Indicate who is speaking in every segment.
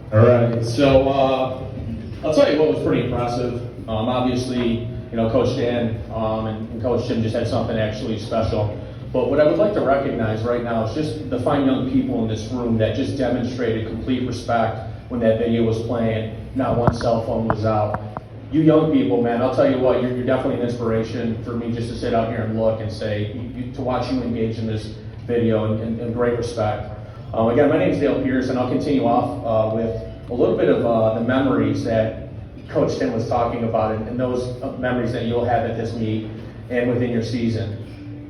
Speaker 1: All right, so I'll tell you what was pretty impressive. Obviously, Coach Dan and Coach Tim just had something actually special. But what I would like to recognize right now is just the fine young people in this room that just demonstrated complete respect when that video was playing. Not one cell phone was out. You young people, man, I'll tell you what, you're definitely an inspiration for me just to sit out here and look and say, to watch you engage in this video and great respect. Again, my name is Dale Pierce, and I'll continue off with a little bit of the memories that Coach Tim was talking about, and those memories that you'll have at this meet and within your season.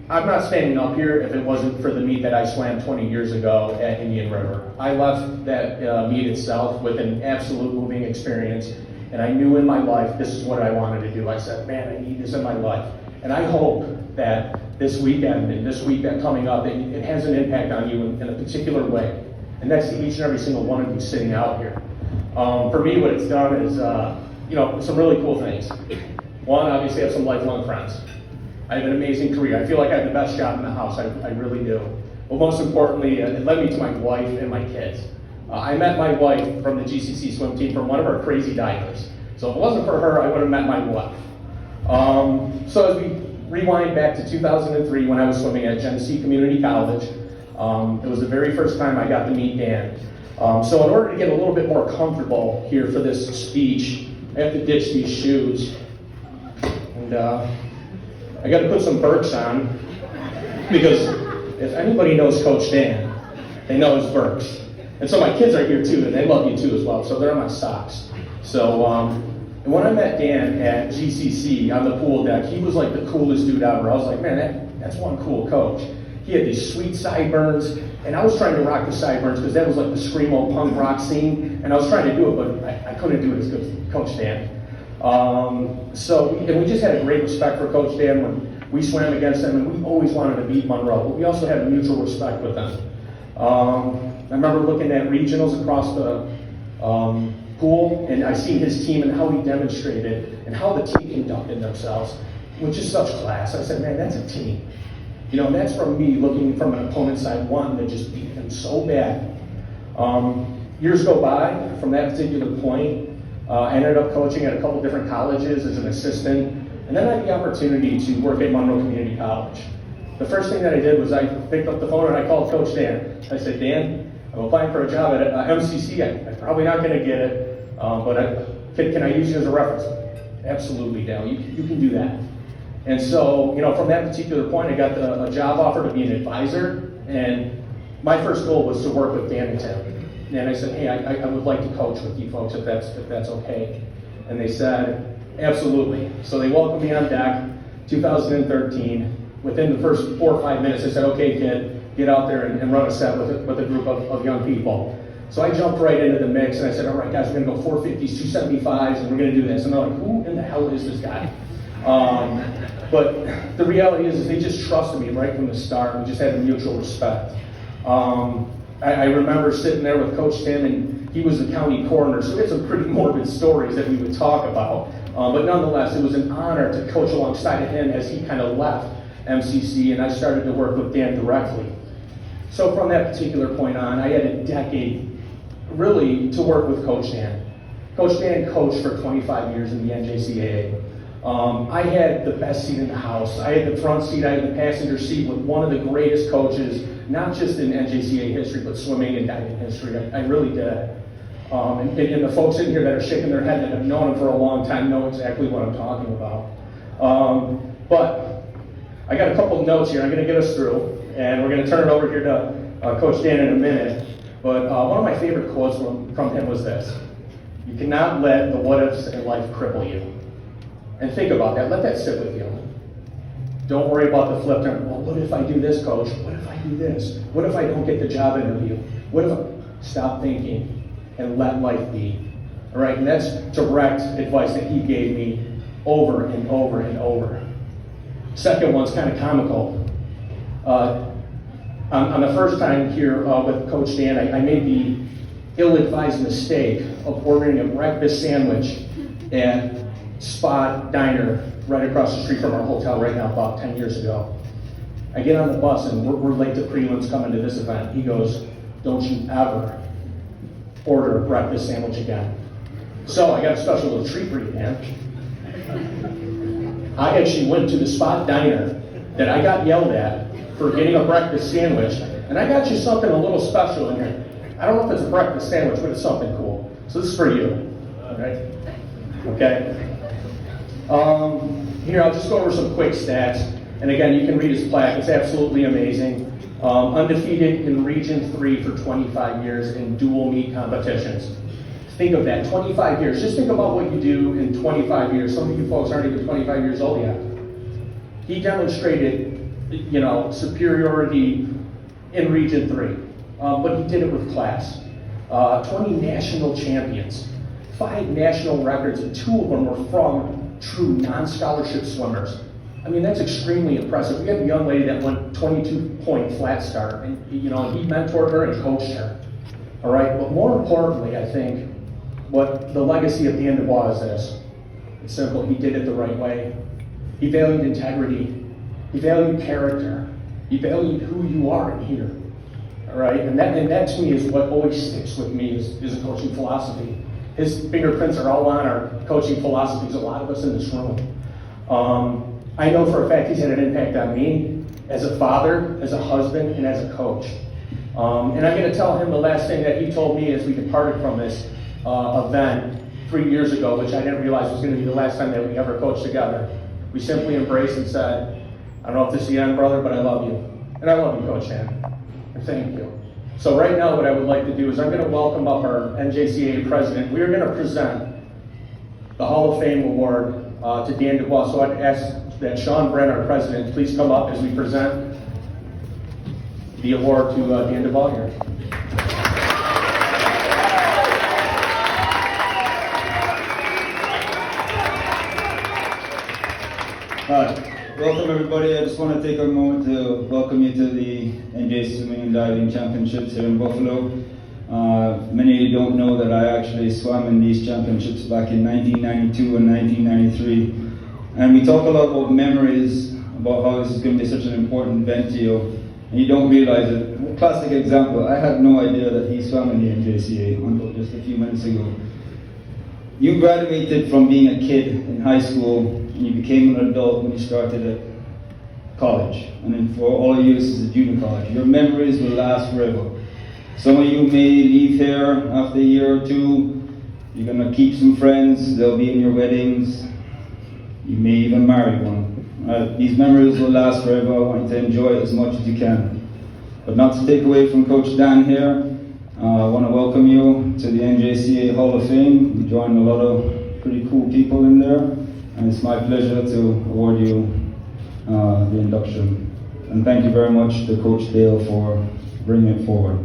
Speaker 1: I'm not standing up here if it wasn't for the meet that I swam 20 years ago at Indian River. I left that meet itself with an absolute moving experience, and I knew in my life this is what I wanted to do. I said, man, I need this in my life. And I hope that this weekend and this week that coming up, it has an impact on you in a particular way. And that's to each and every single one of you sitting out here. For me, what it's done is, some really cool things. One, obviously, I have some lifelong friends. I have an amazing career. I feel like I have the best job in the house. I really do. But most importantly, it led me to my wife and my kids. I met my wife from the GCC swim team from one of our crazy divers. So if it wasn't for her, I would have met my wife. So as we rewind back to 2003 when I was swimming at Genesee Community College, it was the very first time I got to meet Dan. So in order to get a little bit more comfortable here for this speech, I have to ditch these shoes. And I got to put some Birks on, because if anybody knows Coach Dan, they know his Birks. And so my kids are here too, and they love you too as well, so they're on my socks. So, and when I met Dan at GCC on the pool deck, he was like the coolest dude ever. I was like, man, that's one cool coach. He had these sweet sideburns, and I was trying to rock the sideburns because that was like the screamo punk rock scene, and I was trying to do it, but I couldn't do it as good as Coach Dan. And we just had a great respect for Coach Dan when we swam against him, and we always wanted to beat Monroe, but we also had a mutual respect with them. I remember looking at regionals across the pool, and I seen his team and how he demonstrated and how the team conducted themselves with just such class. I said, man, that's a team. That's from me looking from an opponent's side, wanting to just beat them so bad. Years go by from that particular point. I ended up coaching at a couple different colleges as an assistant, and then I had the opportunity to work at Monroe Community College. The first thing that I did was I picked up the phone and I called Coach Dan. I said, Dan, I'm applying for a job at MCC. I'm probably not going to get it, but can I use you as a reference? Absolutely, Dale. You can do that. And so, from that particular point, I got a job offer to be an advisor, and my first goal was to work with Dan and Tim. And I said, hey, I would like to coach with you folks if that's okay. And they said, absolutely. So they welcomed me on deck, 2013. Within the first 4 or 5 minutes, they said, okay, kid, get out there and run a set with a group of young people. So I jumped right into the mix, and I said, all right, guys, we're going to go 450s, 275s, and we're going to do this. And they're like, who in the hell is this guy? But the reality is they just trusted me right from the start. We just had a mutual respect. I remember sitting there with Coach Tim, and he was the county coroner, so we had some pretty morbid stories that we would talk about. But nonetheless, it was an honor to coach alongside of him as he kind of left MCC, and I started to work with Dan directly. So from that particular point on, I had a decade really to work with Coach Dan. Coach Dan coached for 25 years in the NJCAA. I had the best seat in the house. I had the front seat, I had the passenger seat with one of the greatest coaches, not just in NJCAA history, but swimming and diving history. I really did. And the folks in here that are shaking their head that have known him for a long time know exactly what I'm talking about. But I got a couple of notes here I'm going to get us through, and we're going to turn it over here to Coach Dan in a minute. But one of my favorite quotes from him was this: you cannot let the what-ifs in life cripple you. And think about that. Let that sit with you. Don't worry about the flip turn. Well, what if I do this, coach? What if I do this? What if I don't get the job interview? What if stop thinking and let life be? All right, and that's direct advice that he gave me over and over and over. Second one's kind of comical. On the first time here with Coach Dan, I made the ill-advised mistake of ordering a breakfast sandwich at Spot Diner right across the street from our hotel right now about 10 years ago. I get on the bus and we're late to prelims coming to this event. He goes, don't you ever order a breakfast sandwich again. So I got a special little treat for you, man. I actually went to the spot diner that I got yelled at for getting a breakfast sandwich, and I got you something a little special in here. I don't know if it's a breakfast sandwich, but it's something cool. So this is for you, all right? Okay. Here, I'll just go over some quick stats. And again, you can read his plaque. It's absolutely amazing. Undefeated in Region 3 for 25 years in dual meet competitions. Think of that, 25 years. Just think about what you do in 25 years. Some of you folks aren't even 25 years old yet. He demonstrated, superiority in Region 3, but he did it with class. 20 national champions, 5 national records, and 2 of them were from true non-scholarship swimmers. I mean, that's extremely impressive. We had a young lady that went 22-point flat start, and he mentored her and coached her. All right, but more importantly, I think what the legacy of Dan Dubois is this. It's simple. He did it the right way. He valued integrity. He valued character. He valued who you are in here. All right, and that to me is what always sticks with me is a coaching philosophy. His fingerprints are all on our coaching philosophies. A lot of us in this room. I know for a fact he's had an impact on me as a father, as a husband, and as a coach. And I'm going to tell him the last thing that he told me as we departed from this event 3 years ago, which I didn't realize was going to be the last time that we ever coached together. We simply embraced and said, I don't know if this is the end, brother, but I love you. And I love you, Coach Dan. And thank you. So right now what I would like to do is I'm going to welcome up our NJCAA president. We are going to present the Hall of Fame award to Dan Dubois. So I'd ask that Sean Brent, our president, please come up as we present the award to Dan Dubois here.
Speaker 2: Hi, welcome everybody. I just want to take a moment to welcome you to the NJ Swimming and Diving Championships here in Buffalo. Many of you don't know that I actually swam in these championships back in 1992 and 1993. And we talk a lot about memories, about how this is going to be such an important event to you, and you don't realize it. A classic example, I had no idea that he swam in the NJCAA until just a few minutes ago. You graduated from being a kid in high school, and you became an adult when you started at college. And then for all of you, this is a junior college. Your memories will last forever. Some of you may leave here after a year or two. You're going to keep some friends. They'll be in your weddings. You may even marry one. These memories will last forever. I want you to enjoy it as much as you can. But not to take away from Coach Dan here, I want to welcome you to the NJCAA Hall of Fame. You joined a lot of pretty cool people in there, and it's my pleasure to award you the induction. And thank you very much to Coach Dale for bringing it forward.